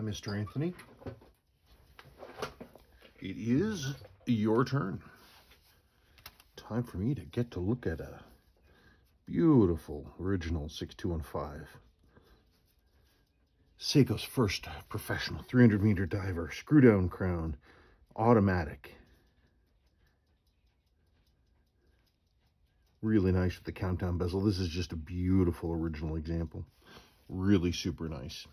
Hi, Mr. Anthony. It is your turn. Time for me to get to look at a beautiful original 6215. Seiko's first professional 300-meter diver, screw down crown, automatic. Really nice with the countdown bezel. This is just a beautiful original example. Really super nice.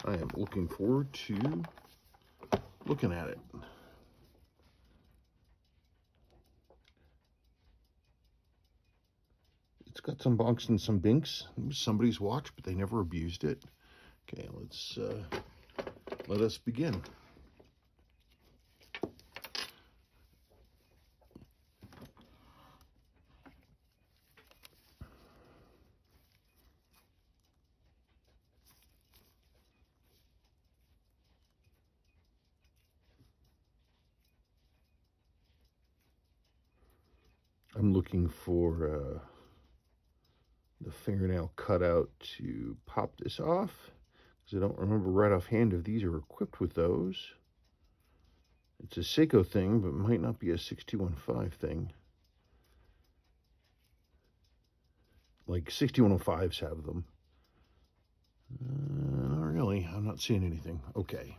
I am looking forward to looking at it. It's got some bonks and some binks. It was somebody's watch, but they never abused it. Okay, let us begin. I'm looking for the fingernail cutout to pop this off, because I don't remember right offhand if these are equipped with those. It's a Seiko thing, but might not be a 6215 thing. Like 6105s have them. Not really. I'm not seeing anything. Okay.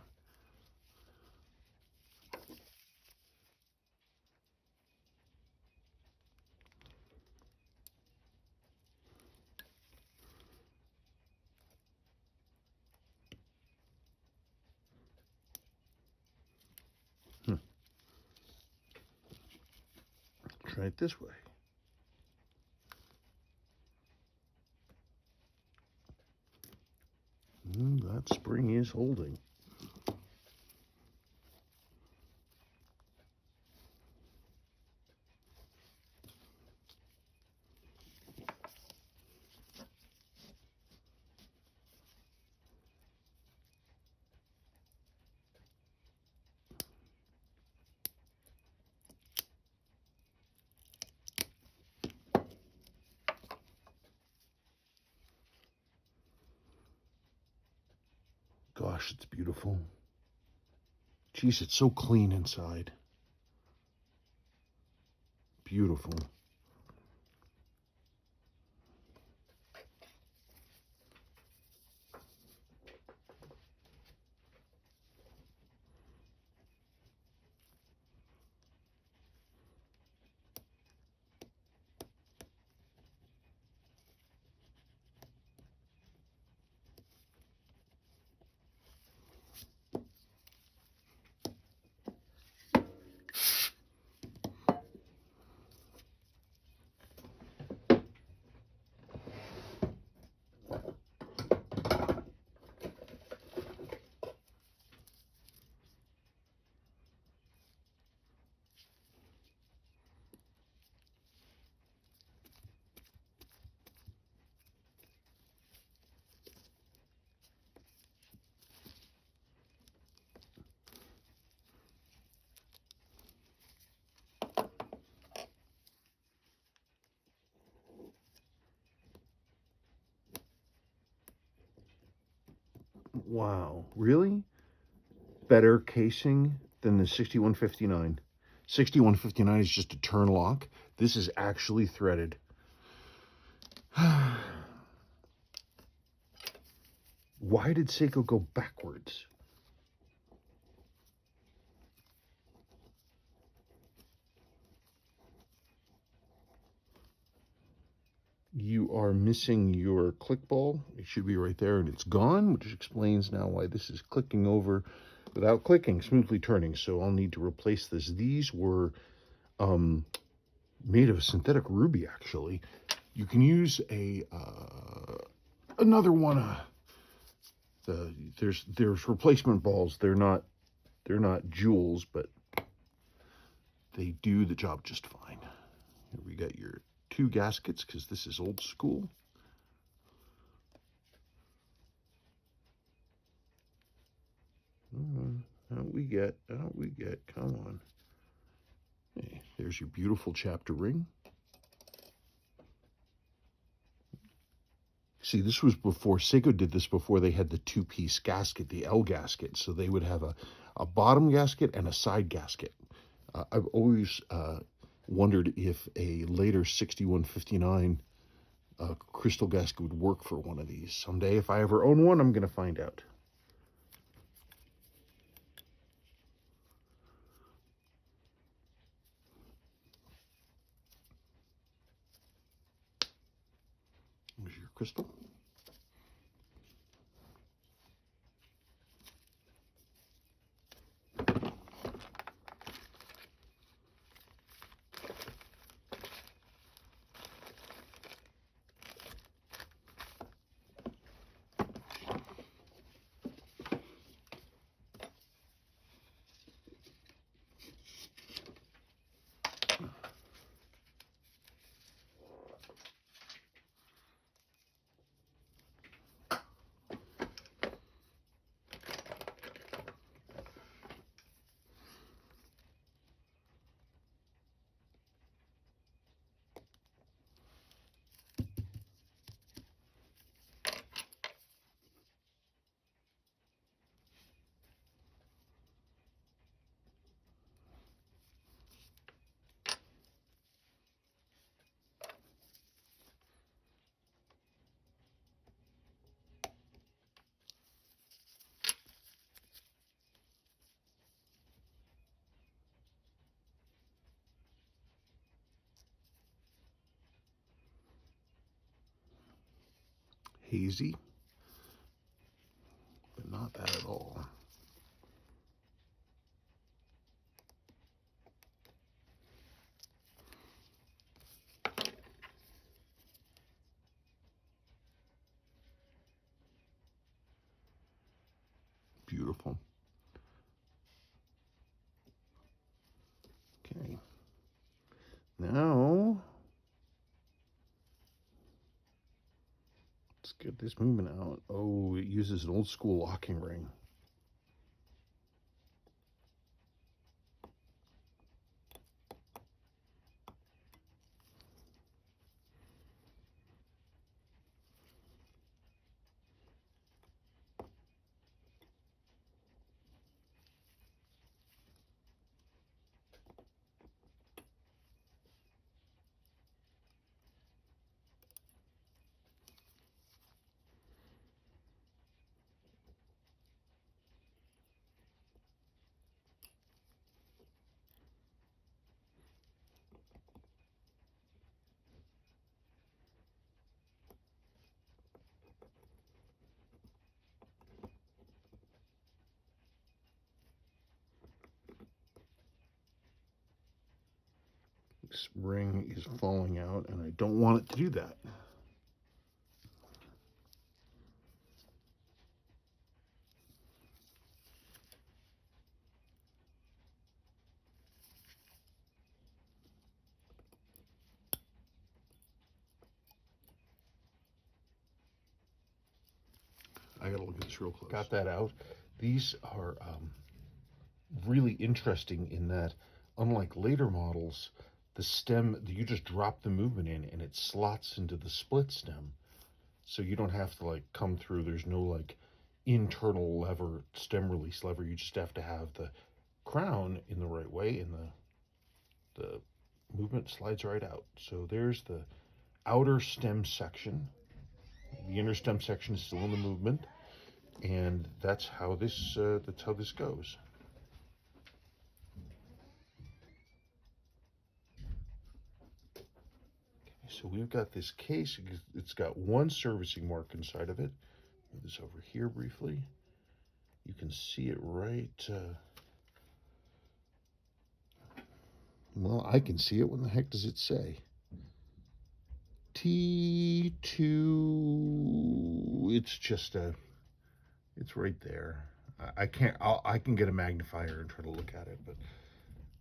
Try it this way. That spring is holding. Gosh, it's beautiful. Geez, it's so clean inside. Beautiful. Wow, really? Better casing than the 6159. 6159 is just a turn lock. This is actually threaded. Why did Seiko go backwards? You are missing your click ball. It should be right there, and it's gone, which explains now why this is clicking over without clicking, smoothly turning. So I'll need to replace this. These were made of synthetic ruby, actually. You can use a another one. There's replacement balls. They're not jewels, but they do the job just fine. Here we got your 2 gaskets, because this is old school. Out we get, come on. Hey, there's your beautiful chapter ring. See, this was before, Seiko did this before they had the two-piece gasket, the L gasket. So they would have a bottom gasket and a side gasket. I've always wondered if a later 6159 crystal gasket would work for one of these. Someday, if I ever own one, I'm going to find out. Here's your crystal. Hazy, but not that at all. Beautiful. Okay. Now, let's get this movement out. Oh, it uses an old school locking ring. This ring is falling out, and I don't want it to do that. I gotta look at this real close. Got that out. These are really interesting in that, unlike later models, the stem, you just drop the movement in and it slots into the split stem. So you don't have to like come through. There's no like internal lever, stem release lever. You just have to have the crown in the right way and the movement slides right out. So there's the outer stem section. The inner stem section is still in the movement, and that's how this goes. So we've got this case. It's got one servicing mark inside of it. Move this over here briefly. You can see it right. Well, I can see it. What the heck does it say? T2. It's just it's right there. I can get a magnifier and try to look at it, but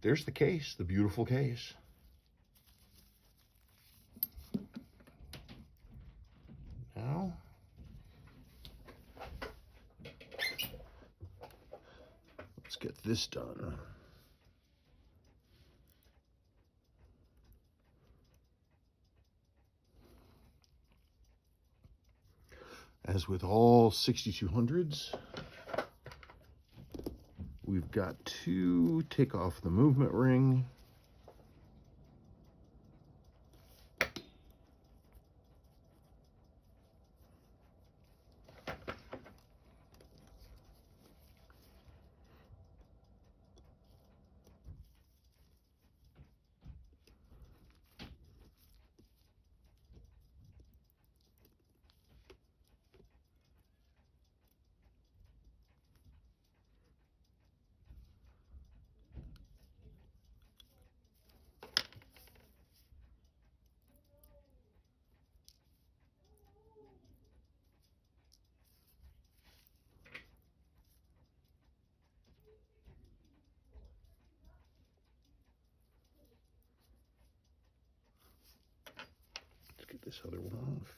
there's the case, the beautiful case. Now, let's get this done. As with all 6200s, we've got to take off the movement ring. Get this other one off.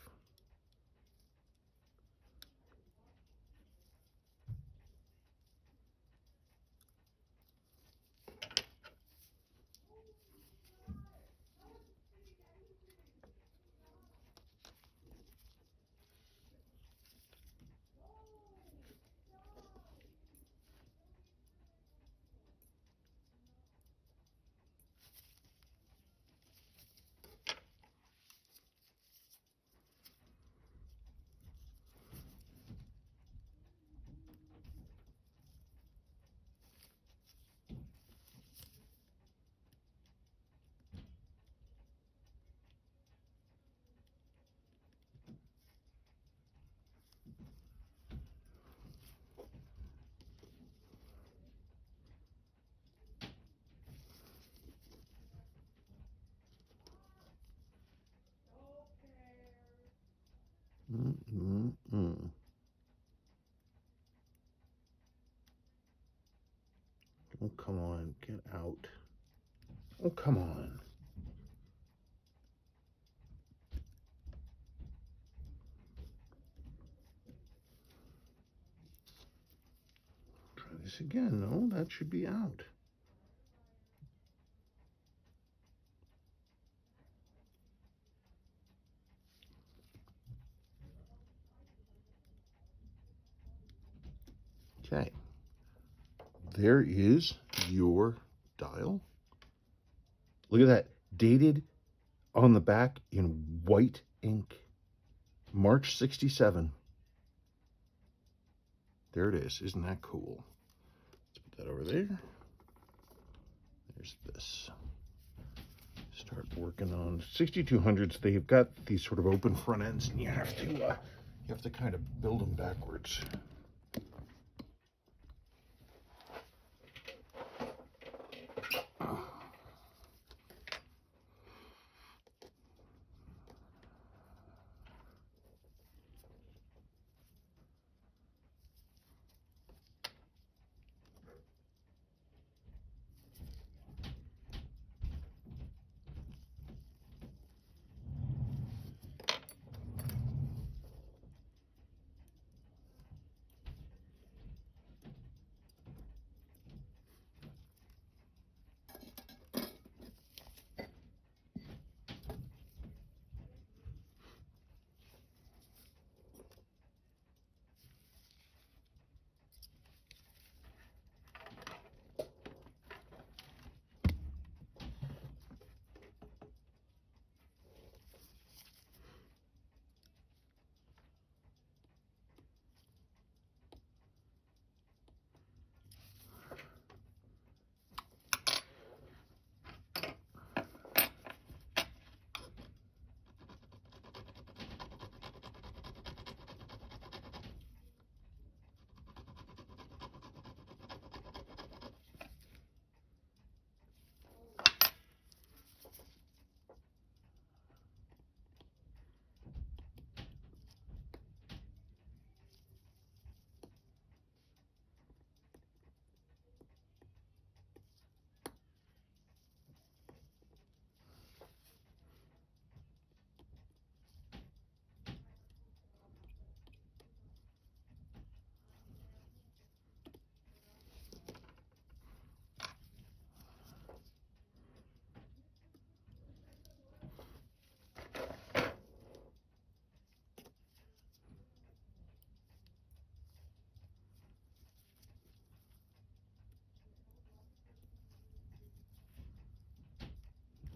Oh, come on, get out. Oh, come on. Try this again. No, that should be out. Okay. There is your dial. Look at that. Dated on the back in white ink. March 67. There it is. Isn't that cool? Let's put that over there. There's this. Start working on 6200s. They've got these sort of open front ends, and you have to kind of build them backwards.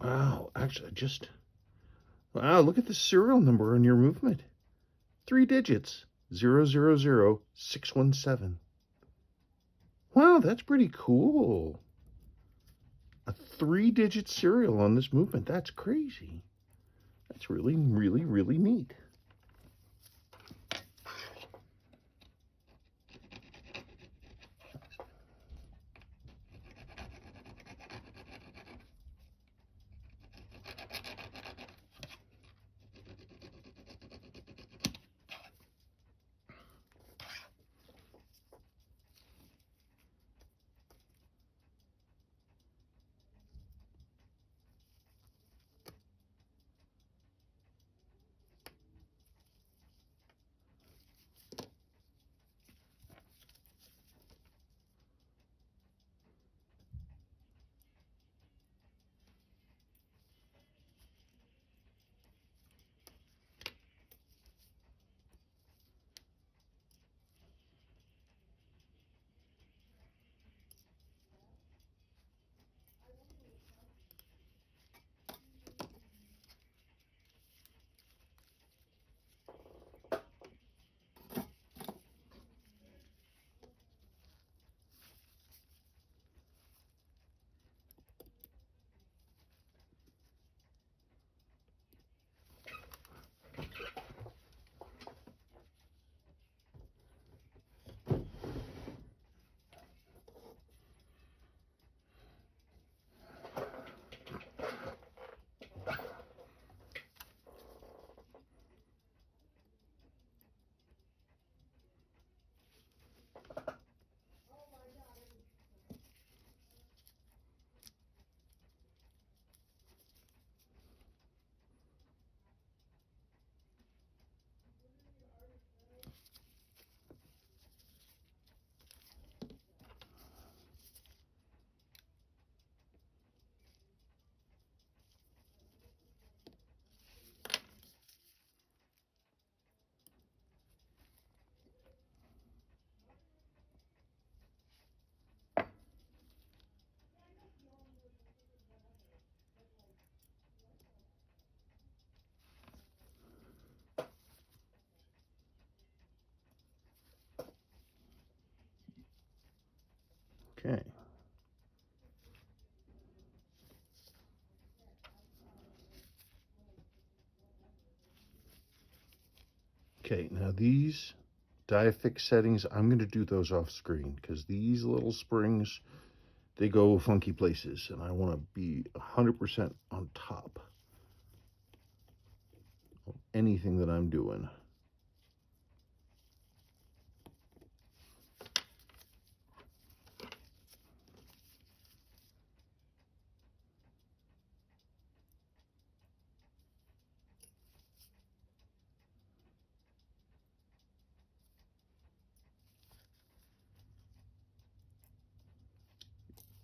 Wow, actually, wow, look at the serial number on your movement. 3 digits, 000617. Wow, that's pretty cool. A 3-digit serial on this movement. That's crazy. That's really, really, really neat. Okay. Okay, now these diafix settings, I'm going to do those off screen because these little springs, they go funky places and I want to be 100% on top of anything that I'm doing.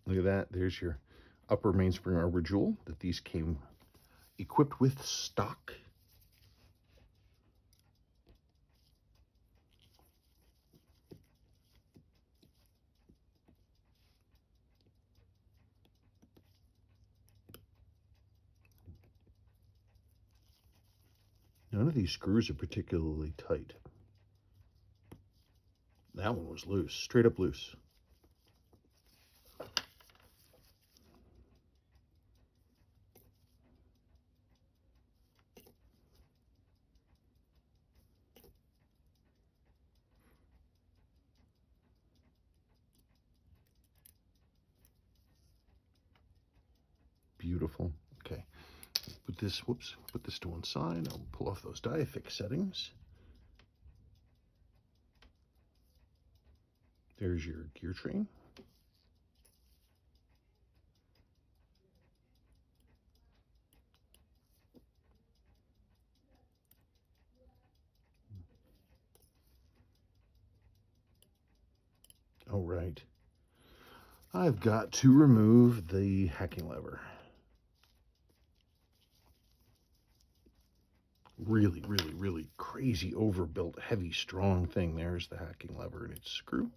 Look at that. There's your upper mainspring arbor jewel that these came equipped with stock. None of these screws are particularly tight. That one was loose, straight up loose. Beautiful. Okay. Put this to one side. I'll pull off those diafix settings. There's your gear train. All right. I've got to remove the hacking lever. Really, really, really crazy overbuilt, heavy, strong thing. There's the hacking lever and its screw.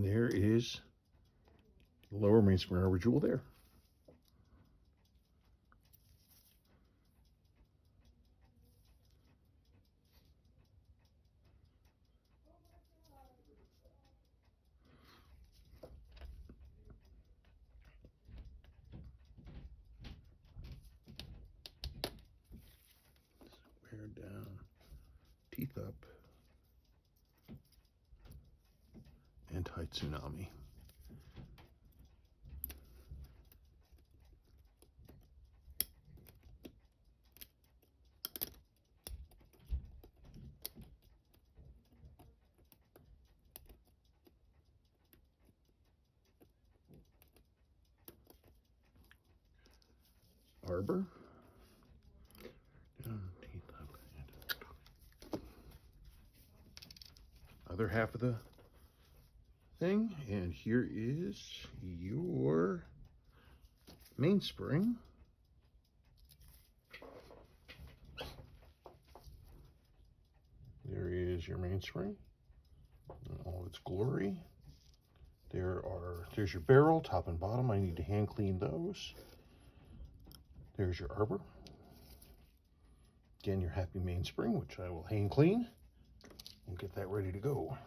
And there is the lower mainspring arbor jewel there. Wear down, teeth up, anti-tsunami. Arbor. Down, teeth up, other half of the thing, and here is your mainspring. There is your mainspring in all its glory. There's your barrel, top and bottom. I need to hand clean those. There's your arbor. Again, your happy mainspring, which I will hand clean and get that ready to go.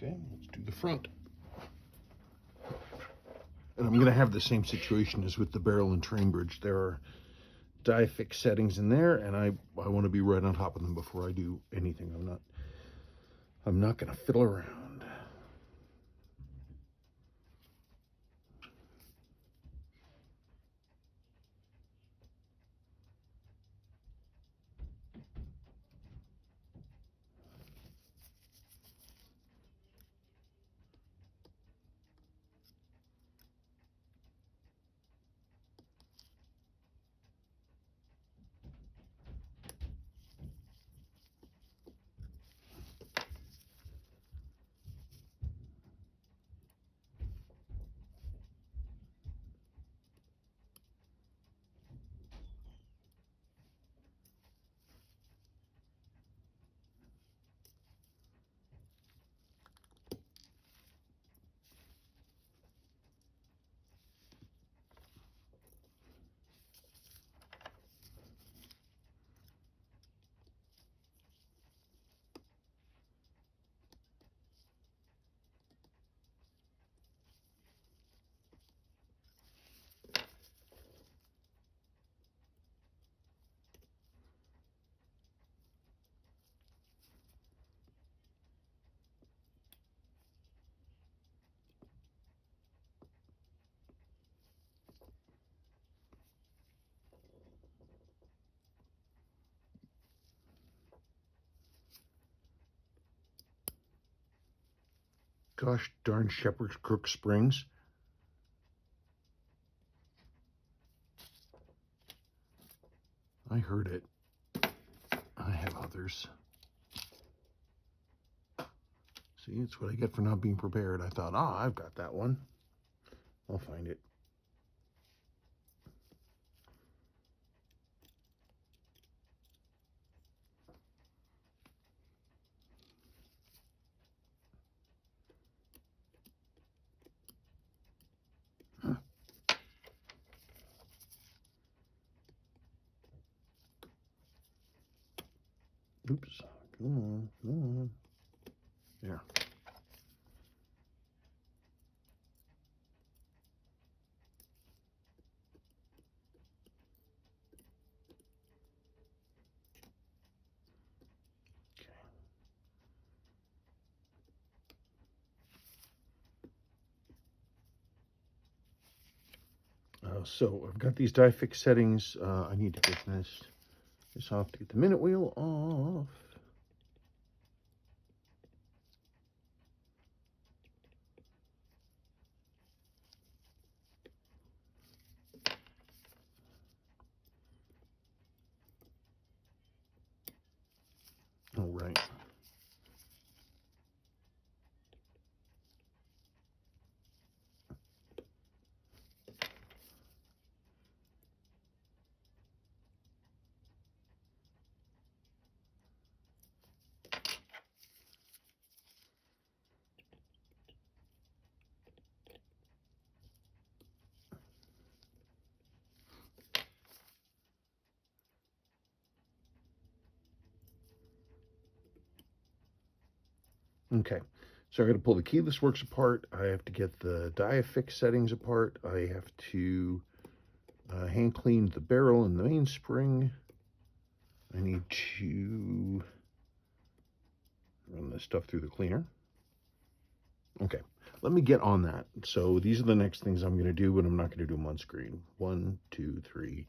Okay, let's do the front. And I'm going to have the same situation as with the barrel and train bridge. There are die fix settings in there, and I want to be right on top of them before I do anything. I'm not going to fiddle around. Gosh darn shepherd's crook springs. I heard it. I have others. See, it's what I get for not being prepared. I thought, I've got that one. I'll find it. Oops. Come on. Come on. There. So I've got these die fix settings. I need to get this off to get the minute wheel off. All right. Okay, so I got to pull the keyless works apart. I have to get the diaffix settings apart. I have to hand clean the barrel and the mainspring. I need to run this stuff through the cleaner. Okay, let me get on that. So these are the next things I'm going to do, but I'm not going to do them on screen. 1, 2, 3,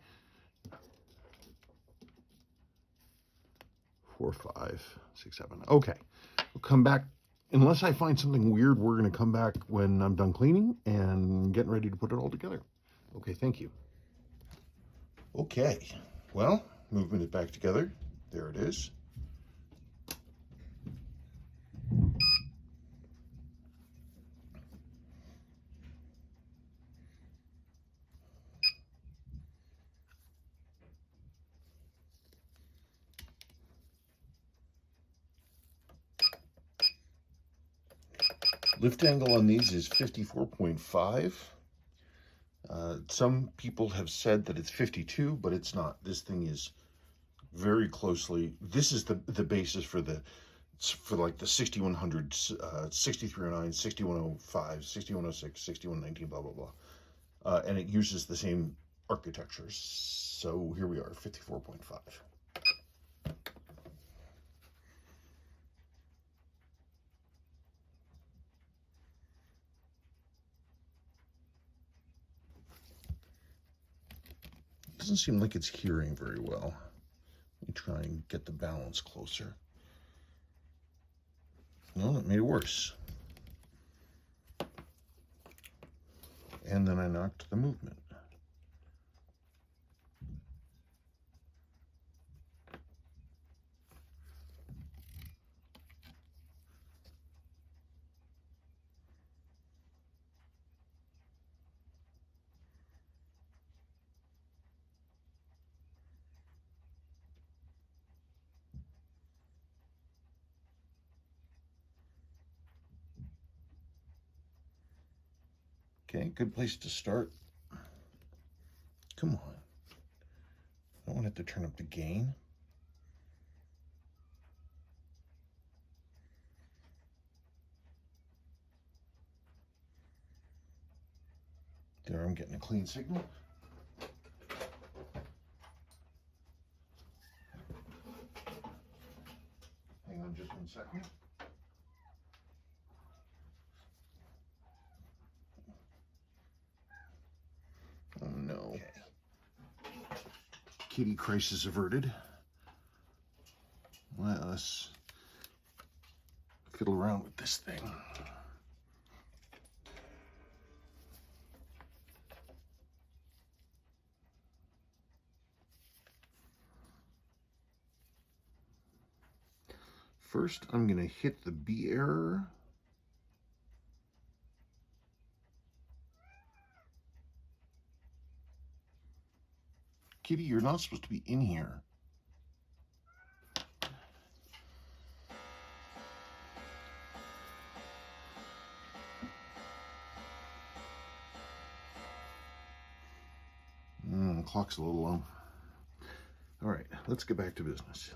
4, 5, 6, 7. Okay, we'll come back. Unless I find something weird, we're going to come back when I'm done cleaning and getting ready to put it all together. Okay, thank you. Okay, well, moving it back together. There it is. Lift angle on these is 54.5. Some people have said that it's 52, but it's not. This thing is very closely. This is the basis for like the 6100, 6309, 6105, 6106, 6119, blah blah blah, and it uses the same architectures. So here we are, 54.5. Doesn't seem like it's hearing very well. Let me try and get the balance closer. No, that made it worse. And then I knocked the movement. Okay, good place to start. Come on. I don't want it to turn up the gain. There, I'm getting a clean signal. Hang on just 1 second. Oh no. Okay. Kitty crisis averted. Let's fiddle around with this thing. First, I'm going to hit the B error. Kitty, you're not supposed to be in here. The clock's a little low. All right, let's get back to business.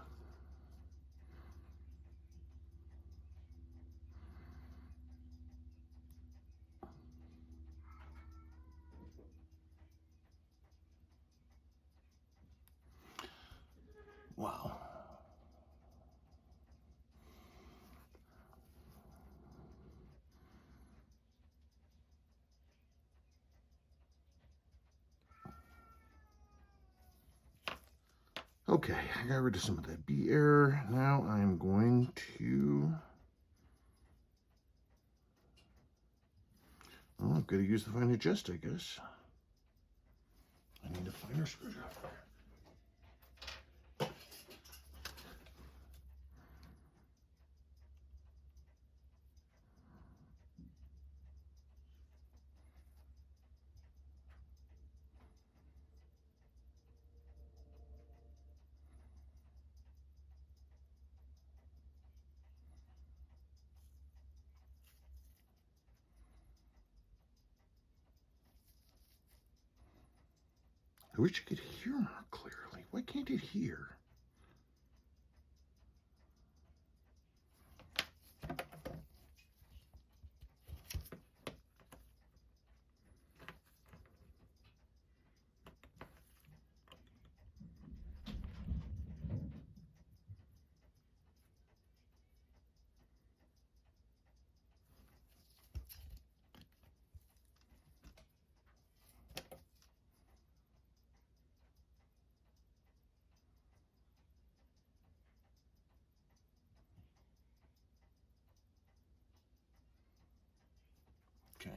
Wow. Okay, I got rid of some of that B error. Now I'm going to... Oh, I've got to use the finer jest, I guess. I need a finer screwdriver. I wish you could hear more clearly. Why can't it hear? Okay.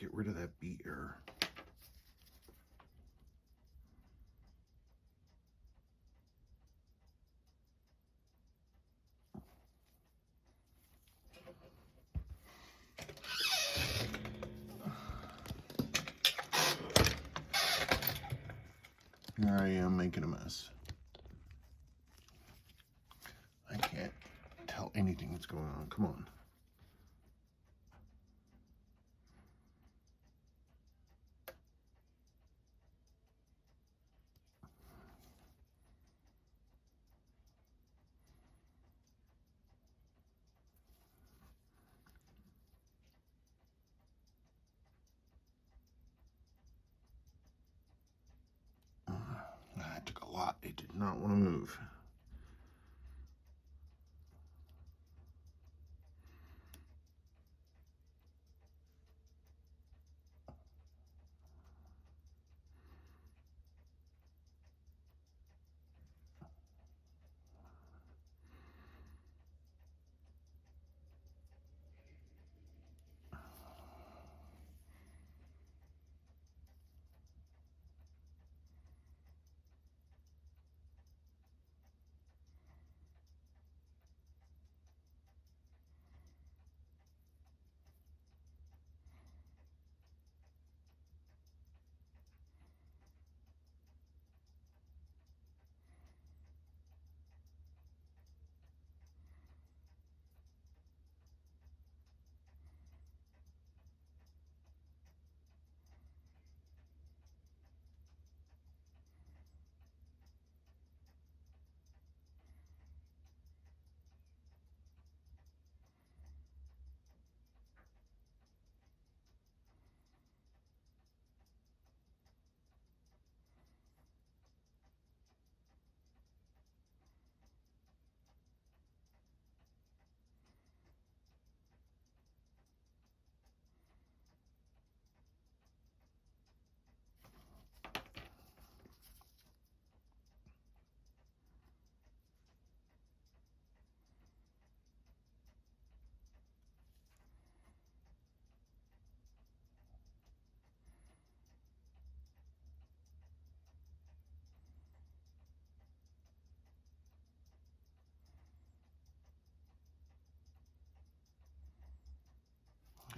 Get rid of that beat error. Here I am making a mess. I can't tell anything that's going on. Come on. That took a lot. It did not want to move.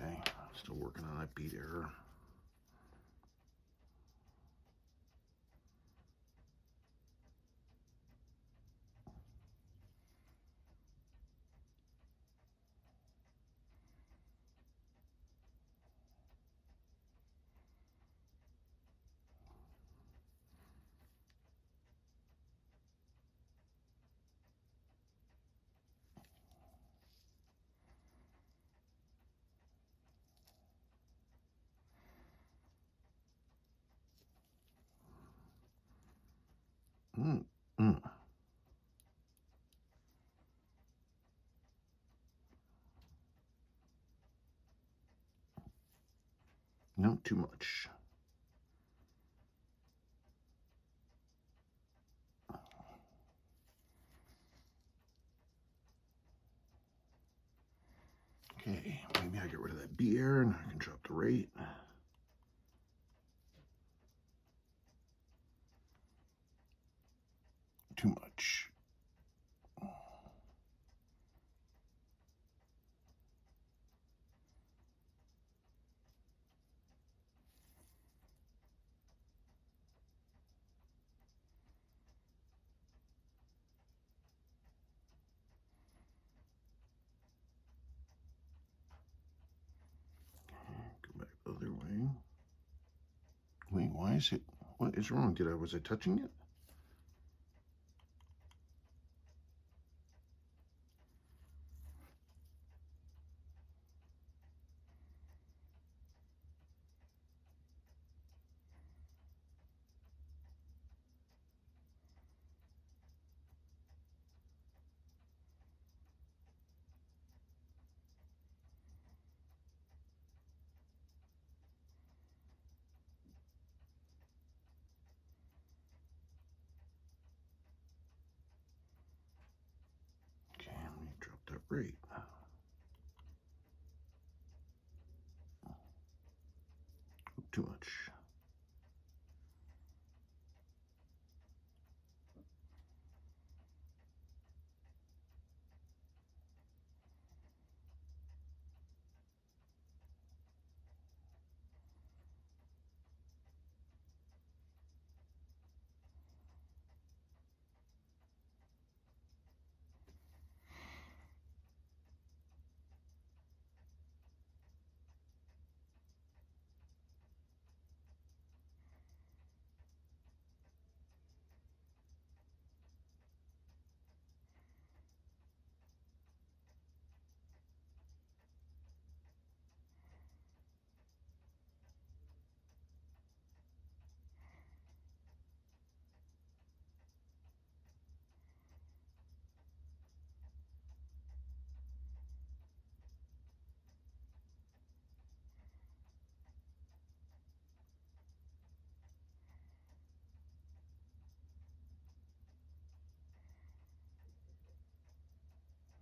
Okay, still working on that beat error. Not too much. Okay, maybe I get rid of that beat error and I can drop the rate. too much. Go back the other way. Wait, why is it? What is wrong? Was I touching it? Okay, let me drop that right. Too much.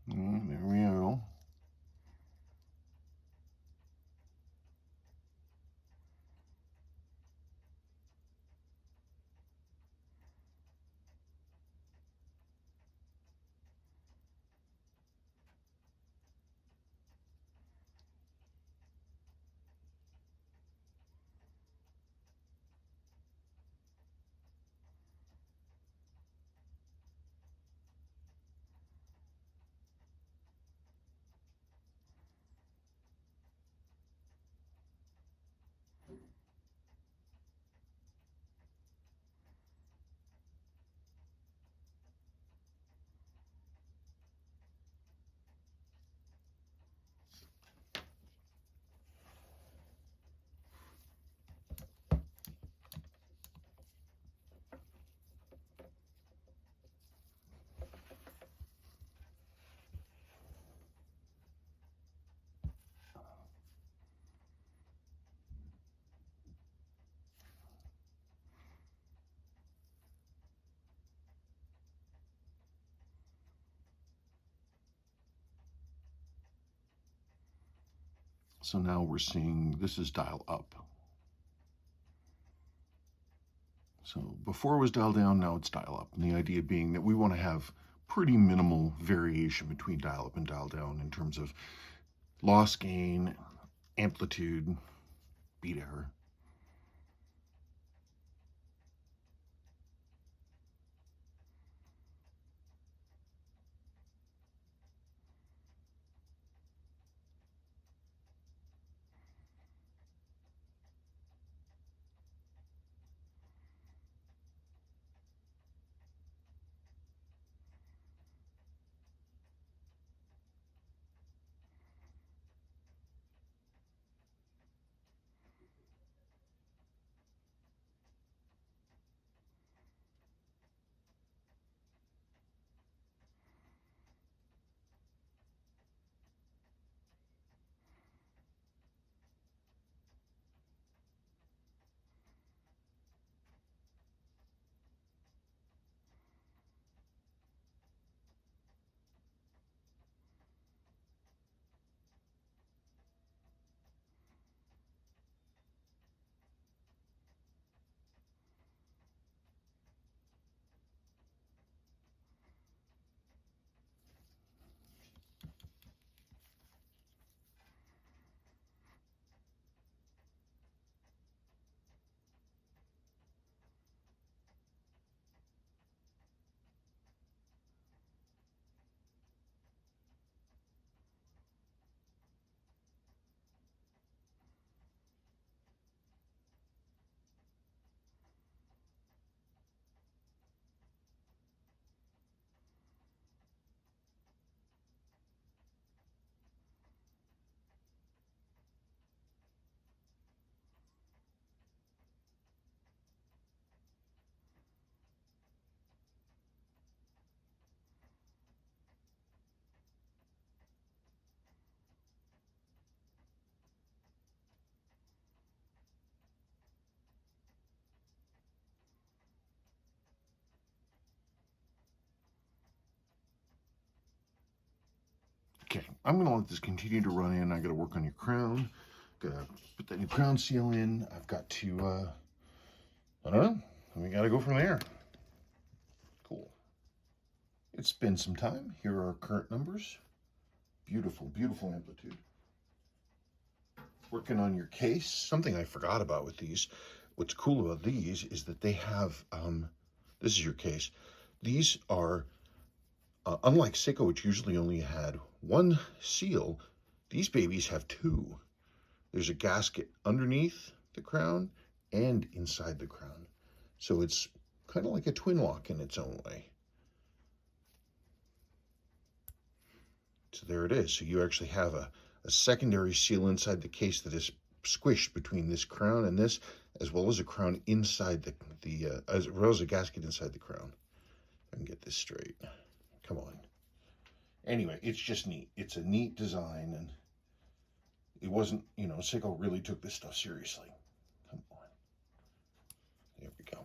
There we go. So now we're seeing this is dial up. So before it was dial down, now it's dial up. And the idea being that we want to have pretty minimal variation between dial up and dial down in terms of loss gain, amplitude, beat error. Okay, I'm gonna let this continue to run in. I gotta work on your crown. Gotta put that new crown seal in. I've got to, I don't know. We gotta go from there. Cool. It's been some time. Here are our current numbers. Beautiful, beautiful amplitude. Working on your case. Something I forgot about with these. What's cool about these is that they have, this is your case. These are, unlike Seiko, which usually only had one seal, these babies have two. There's a gasket underneath the crown and inside the crown. So it's kind of like a twin lock in its own way. So there it is. So you actually have a secondary seal inside the case that is squished between this crown and this, as well as a crown inside as well as a gasket inside the crown. If I can get this straight. Come on. Anyway, it's just neat. It's a neat design, and it wasn't, you know, Seiko really took this stuff seriously. Come on. There we go.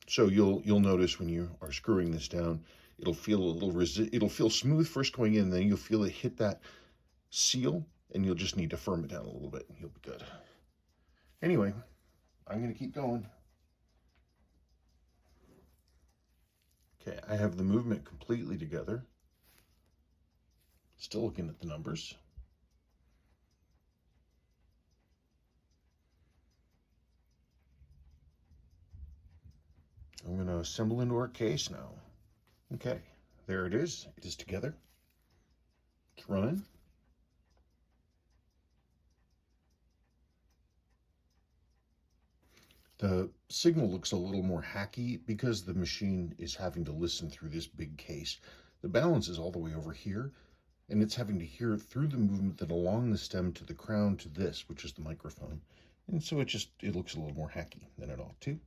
So you'll notice when you are screwing this down, it'll feel a little it'll feel smooth first going in, and then you'll feel it hit that seal, and you'll just need to firm it down a little bit, and you'll be good. Anyway, I'm going to keep going. Okay, I have the movement completely together. Still looking at the numbers. I'm going to assemble into our case now. Okay, there it is. It is together. It's running. The signal looks a little more hacky because the machine is having to listen through this big case. The balance is all the way over here, and it's having to hear through the movement that along the stem to the crown to this, which is the microphone. And so it looks a little more hacky than it ought to.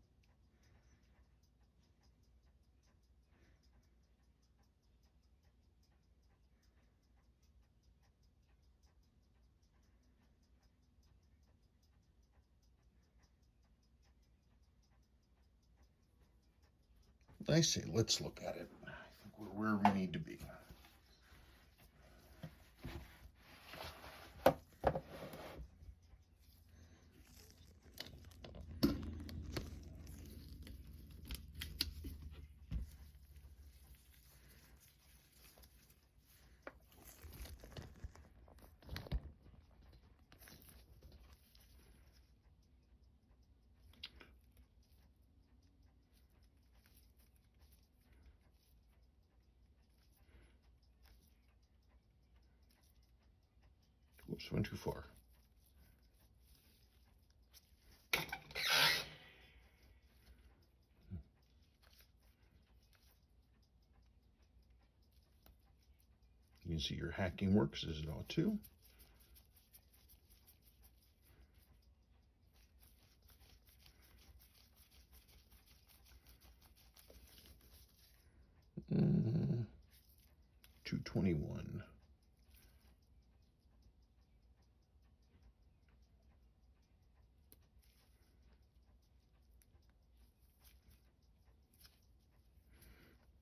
I say, let's look at it. I think we're where we need to be. Whoops, went too far. You can see your hacking works as it ought to. Mm, 221.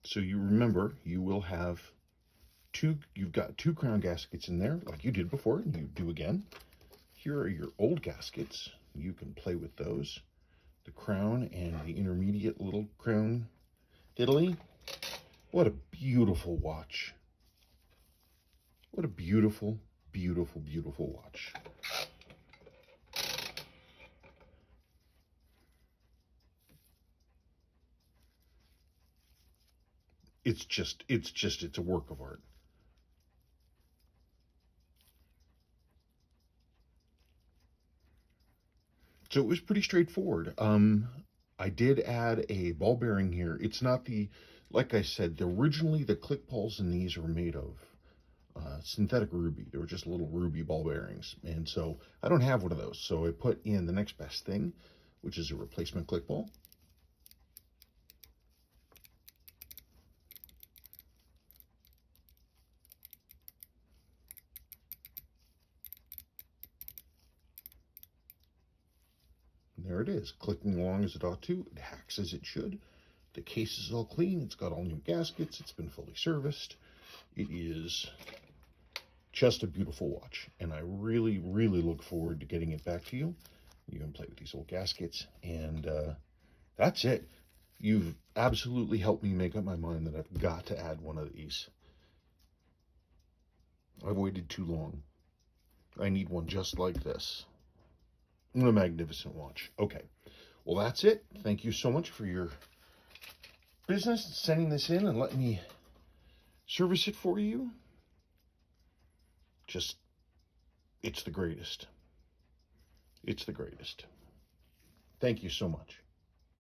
So you remember, you will have you've got two crown gaskets in there, like you did before, and you do again. Here are your old gaskets. You can play with those. The crown and the intermediate little crown diddly. What a beautiful watch. What a beautiful, beautiful, beautiful watch. It's a work of art. So it was pretty straightforward. I did add a ball bearing here. It's not like I said, originally the click balls in these were made of synthetic ruby. They were just little ruby ball bearings. And so I don't have one of those. So I put in the next best thing, which is a replacement click ball. And there it is, clicking along as it ought to. It hacks as it should. The case is all clean. It's got all new gaskets. It's been fully serviced. It is just a beautiful watch, and I really, really look forward to getting it back to you. You can play with these old gaskets, and that's it. You've absolutely helped me make up my mind that I've got to add one of these. I've waited too long. I need one just like this. What a magnificent watch. Okay, well, that's it. Thank you so much for your business, sending this in and letting me service it for you. Just, it's the greatest. It's the greatest. Thank you so much.